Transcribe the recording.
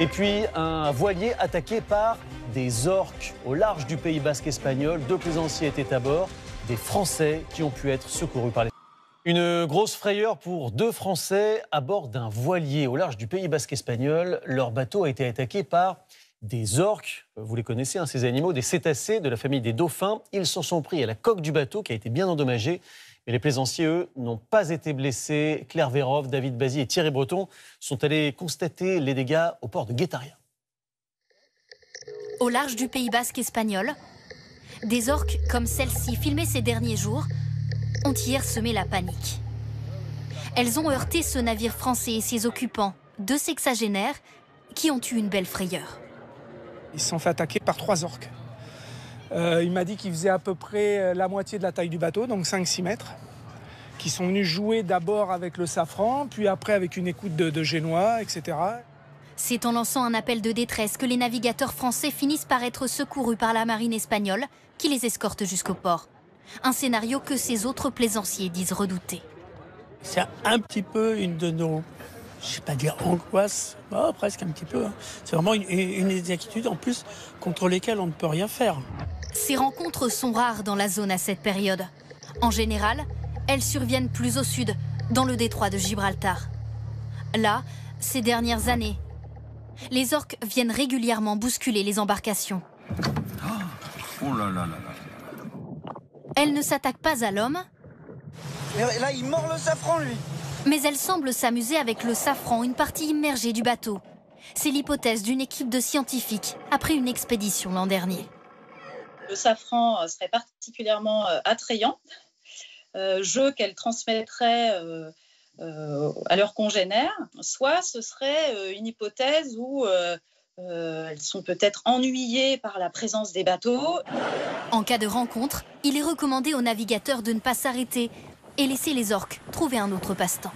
Et puis, un voilier attaqué par des orques au large du Pays basque espagnol. 2 plaisanciers étaient à bord, des Français qui ont pu être secourus par les... Une grosse frayeur pour 2 Français à bord d'un voilier au large du Pays basque espagnol. Leur bateau a été attaqué par des orques. Vous les connaissez, hein, ces animaux, des cétacés de la famille des dauphins. Ils s'en sont pris à la coque du bateau qui a été bien endommagée. Mais les plaisanciers, eux, n'ont pas été blessés. Claire Vérov, David Bazy et Thierry Breton sont allés constater les dégâts au port de Guétaria. Au large du Pays basque espagnol, des orques comme celle-ci, filmées ces derniers jours, ont hier semé la panique. Elles ont heurté ce navire français et ses occupants, 2 sexagénaires, qui ont eu une belle frayeur. Ils se sont fait attaquer par 3 orques. Il m'a dit qu'ils faisaient à peu près la moitié de la taille du bateau, donc 5-6 mètres, qui sont venus jouer d'abord avec le safran, puis après avec une écoute de génois, etc. C'est en lançant un appel de détresse que les navigateurs français finissent par être secourus par la marine espagnole, qui les escorte jusqu'au port. Un scénario que ces autres plaisanciers disent redouter. C'est un petit peu une de nos, je ne vais pas dire angoisse, presque un petit peu. C'est vraiment une inquiétude en plus contre lesquelles on ne peut rien faire. Ces rencontres sont rares dans la zone à cette période. En général, elles surviennent plus au sud, dans le détroit de Gibraltar. Là, ces dernières années, les orques viennent régulièrement bousculer les embarcations. Oh là là là là. Elles ne s'attaquent pas à l'homme. Là, il mord le safran, lui. Mais elles semblent s'amuser avec le safran, une partie immergée du bateau. C'est l'hypothèse d'une équipe de scientifiques après une expédition l'an dernier. Le safran serait particulièrement attrayant, jeu qu'elles transmettraient à leurs congénères, soit ce serait une hypothèse où elles sont peut-être ennuyées par la présence des bateaux. En cas de rencontre, il est recommandé aux navigateurs de ne pas s'arrêter et laisser les orques trouver un autre passe-temps.